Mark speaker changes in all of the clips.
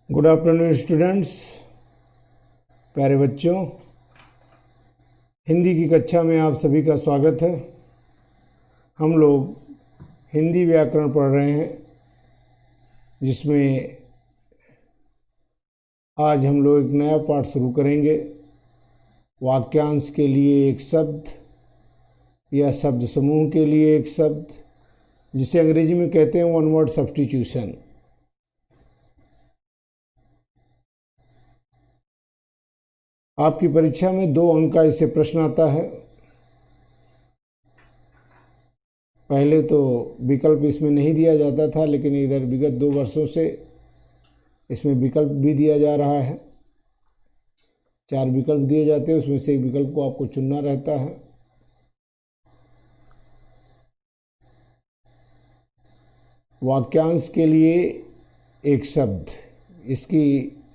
Speaker 1: Good afternoon students, प्यारे बच्चों। हिंदी की कक्षा में आप सभी का स्वागत है। हम लोग हिंदी व्याकरण पढ़ रहे हैं, जिसमें आज हम लोग एक नया पाठ शुरू करेंगे। वाक्यांश के लिए एक शब्द या शब्द समूह के लिए एक शब्द, जिसे अंग्रेजी में कहते हैं वन वर्ड सब्स्टिट्यूशन। आपकी परीक्षा में 2 अंक का इससे प्रश्न आता है। पहले तो विकल्प इसमें नहीं दिया जाता था, लेकिन इधर विगत 2 वर्षों से इसमें विकल्प भी दिया जा रहा है। 4 विकल्प दिए जाते हैं, उसमें से एक विकल्प को आपको चुनना रहता है। वाक्यांश के लिए एक शब्द, इसकी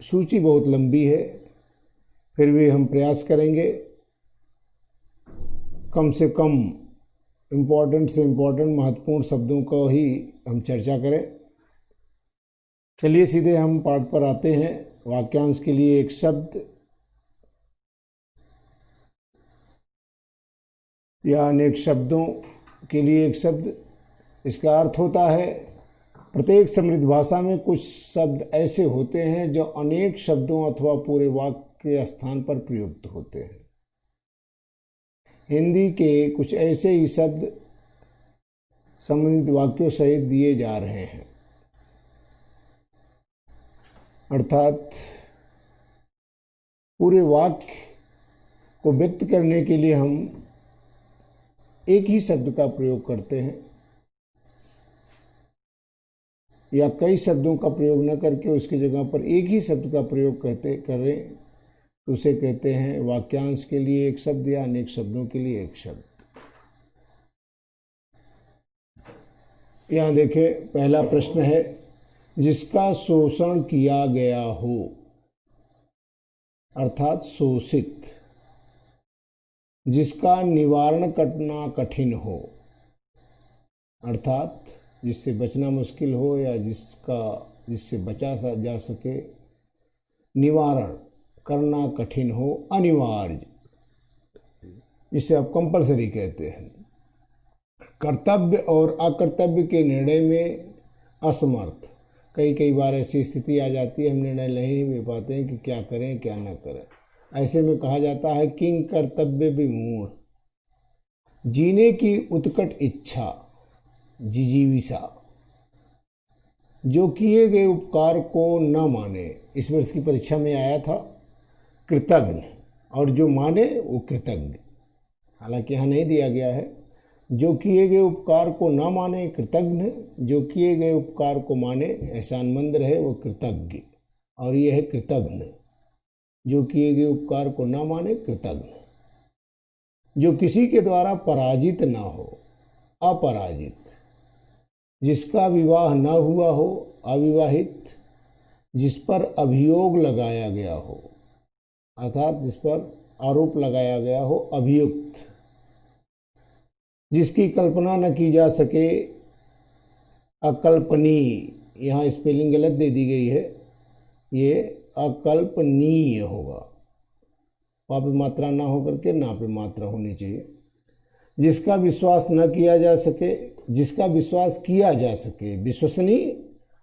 Speaker 1: सूची बहुत लंबी है, फिर भी हम प्रयास करेंगे कम से कम इम्पोर्टेंट से इम्पोर्टेंट महत्वपूर्ण शब्दों को ही हम चर्चा करें। चलिए सीधे हम पाठ पर आते हैं। वाक्यांश के लिए एक शब्द या अनेक शब्दों के लिए एक शब्द, इसका अर्थ होता है प्रत्येक समृद्ध भाषा में कुछ शब्द ऐसे होते हैं जो अनेक शब्दों अथवा पूरे वाक्य के स्थान पर प्रयुक्त होते हैं। हिंदी के कुछ ऐसे ही शब्द समृद्ध वाक्यों सहित दिए जा रहे हैं, अर्थात पूरे वाक्य को व्यक्त करने के लिए हम एक ही शब्द का प्रयोग करते हैं, या कई शब्दों का प्रयोग न करके उसकी जगह पर एक ही शब्द का प्रयोग करें तो उसे कहते हैं वाक्यांश के लिए एक शब्द या अनेक शब्दों के लिए एक शब्द। यहाँ देखें, पहला प्रश्न है, जिसका शोषण किया गया हो, अर्थात शोषित। जिसका निवारण करना कठिन हो, अर्थात जिससे बचना मुश्किल हो या जिससे बचा जा सके। निवारण करना कठिन हो, अनिवार्य, जिसे आप कंपलसरी कहते हैं। कर्तव्य और अकर्तव्य के निर्णय में असमर्थ। कई बार ऐसी स्थिति आ जाती है, हम निर्णय नहीं ले पाते हैं कि क्या करें क्या न करें। ऐसे में कहा जाता है किंग कर्तव्य विमूढ़। जीने की उत्कट इच्छा, जिजीविषा। जो किए गए उपकार को न माने, इस वर्ष की परीक्षा में आया था कृतज्ञ, और जो माने वो कृतज्ञ। हालांकि यहाँ नहीं दिया गया है। जो किए गए उपकार को न माने कृतज्ञ, जो किए गए उपकार को माने एहसानमंद रहे वो कृतज्ञ, और ये है कृतज्ञ। जो किए गए उपकार को न माने कृतज्ञ। जो किसी के द्वारा पराजित न हो, अपराजित। जिसका विवाह न हुआ हो, अविवाहित। जिस पर अभियोग लगाया गया हो, अर्थात जिस पर आरोप लगाया गया हो, अभियुक्त। जिसकी कल्पना न की जा सके, अकल्पनीय। यहाँ स्पेलिंग गलत दे दी गई है, ये अकल्पनीय होगा। पा पे मात्रा ना होकर के ना पे मात्रा होनी चाहिए। जिसका विश्वास न किया जा सके, जिसका विश्वास किया जा सके विश्वसनीय,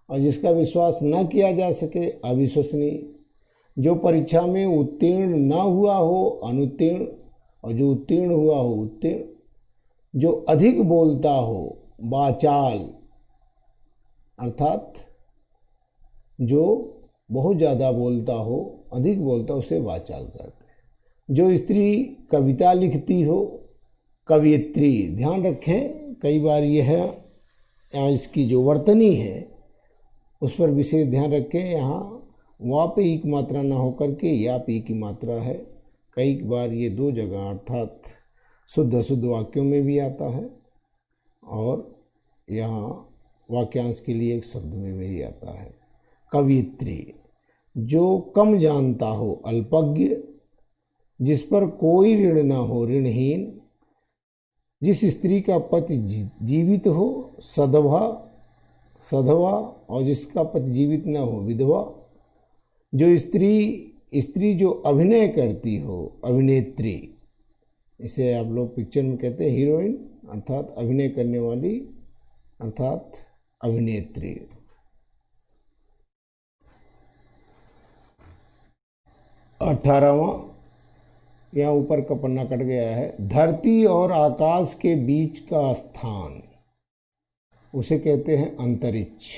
Speaker 1: और जिसका विश्वास न किया जा सके अविश्वसनीय। जो परीक्षा में उत्तीर्ण न हुआ हो, अनुत्तीर्ण, और जो उत्तीर्ण हुआ हो, उत्तीर्ण। जो अधिक बोलता हो, वाचाल, अर्थात जो बहुत ज़्यादा बोलता हो, अधिक बोलता हो, उसे वाचाल कहते हैं। जो स्त्री कविता लिखती हो, कवियत्री। ध्यान रखें, कई बार यह है इसकी जो वर्तनी है उस पर विशेष ध्यान रखें। यहाँ वहाँ पे ई की मात्रा ना होकर के या पे ई की मात्रा है। कई बार ये 2 जगह अर्थात शुद्ध अशुद्ध वाक्यों में भी आता है, और यहाँ वाक्यांश के लिए एक शब्द में भी आता है। कवियत्री। जो कम जानता हो अल्पज्ञ, जिस पर कोई ऋण न हो ऋणहीन, जिस स्त्री का पति जीवित हो सधवा सधवा, और जिसका पति जीवित न हो विधवा, जो स्त्री जो अभिनय करती हो अभिनेत्री, इसे आप लोग पिक्चर में कहते हैं हीरोइन, अर्थात अभिनय करने वाली अर्थात अभिनेत्री। 18वां, यहाँ ऊपर का पन्ना कट गया है, धरती और आकाश के बीच का स्थान, उसे कहते हैं अंतरिक्ष।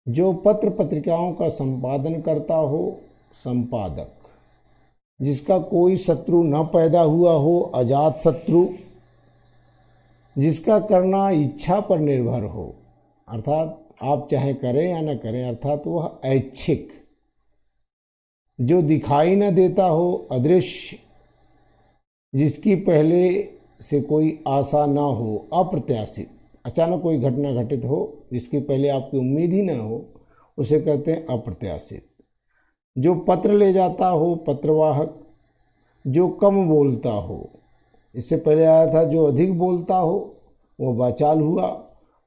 Speaker 1: जो पत्र पत्रिकाओं का संपादन करता हो संपादक, जिसका कोई शत्रु न पैदा हुआ हो अजात शत्रु, जिसका करना इच्छा पर निर्भर हो, अर्थात आप चाहे करें या न करें, अर्थात वह ऐच्छिक। जो दिखाई न देता हो अदृश्य, जिसकी पहले से कोई आशा न हो अप्रत्याशित, अचानक कोई घटना घटित हो जिसकी पहले आपकी उम्मीद ही न हो, उसे कहते हैं अप्रत्याशित। जो पत्र ले जाता हो पत्रवाहक, जो कम बोलता हो, इससे पहले आया था जो अधिक बोलता हो वो वाचाल हुआ,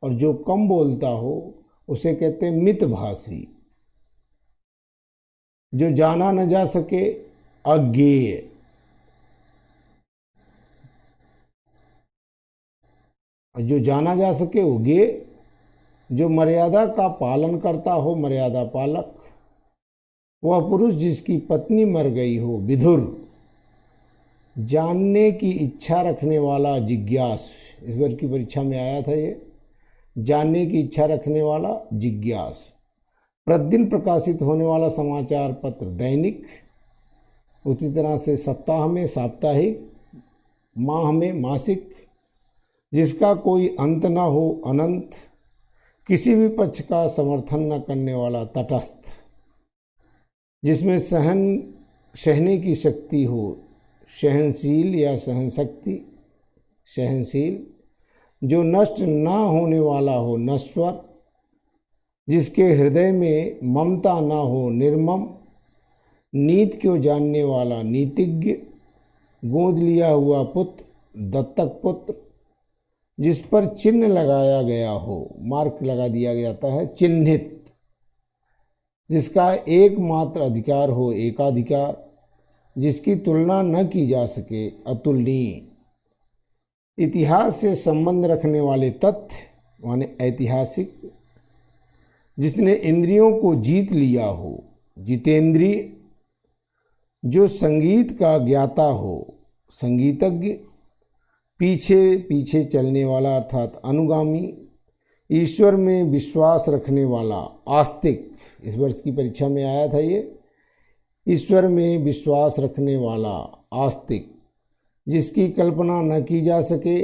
Speaker 1: और जो कम बोलता हो उसे कहते हैं मितभाषी। जो जाना न जा सके अज्ञेय, जो जाना जा सके वो ज्ञेय। जो मर्यादा का पालन करता हो मर्यादा पालक, वह पुरुष जिसकी पत्नी मर गई हो विधुर। जानने की इच्छा रखने वाला जिज्ञास, इस वर्ष की परीक्षा में आया था ये, जानने की इच्छा रखने वाला जिज्ञास। प्रतिदिन प्रकाशित होने वाला समाचार पत्र दैनिक, उसी तरह से सप्ताह में साप्ताहिक, माह में मासिक। जिसका कोई अंत न हो अनंत, किसी भी पक्ष का समर्थन न करने वाला तटस्थ। जिसमें सहने की शक्ति हो सहनशील या सहनशक्ति सहनशील। जो नष्ट न होने वाला हो नश्वर, जिसके हृदय में ममता न हो निर्मम। नीति को जानने वाला नीतिज्ञ। गोद लिया हुआ पुत्र दत्तक पुत्र, जिस पर चिन्ह लगाया गया हो, मार्क लगा दिया जाता है चिन्हित। जिसका एकमात्र अधिकार हो एकाधिकार, जिसकी तुलना न की जा सके अतुलनीय। इतिहास से संबंध रखने वाले तथ्य माने ऐतिहासिक। जिसने इंद्रियों को जीत लिया हो जितेंद्रिय। जो संगीत का ज्ञाता हो संगीतज्ञ। पीछे पीछे चलने वाला अर्थात अनुगामी। ईश्वर में विश्वास रखने वाला आस्तिक, इस वर्ष की परीक्षा में आया था ये। ईश्वर में विश्वास रखने वाला आस्तिक, जिसकी कल्पना न की जा सके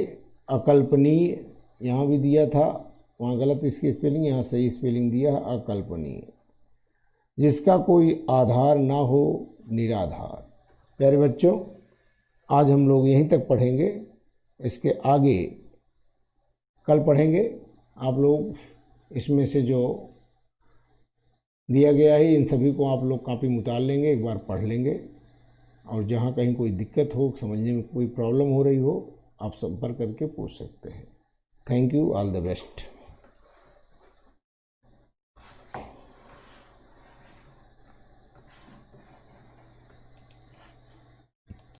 Speaker 1: अकल्पनीय। यहाँ भी दिया था, वहाँ गलत इसकी स्पेलिंग, यहाँ सही स्पेलिंग दिया है अकल्पनीय। जिसका कोई आधार ना हो निराधार। प्यारे बच्चों, आज हम लोग यहीं तक पढ़ेंगे, इसके आगे कल पढ़ेंगे। आप लोग इसमें से जो दिया गया है इन सभी को आप लोग कॉपी में उतार लेंगे, एक बार पढ़ लेंगे, और जहाँ कहीं कोई दिक्कत हो, समझने में कोई प्रॉब्लम हो रही हो, आप संपर्क करके पूछ सकते हैं। Thank you, all the best.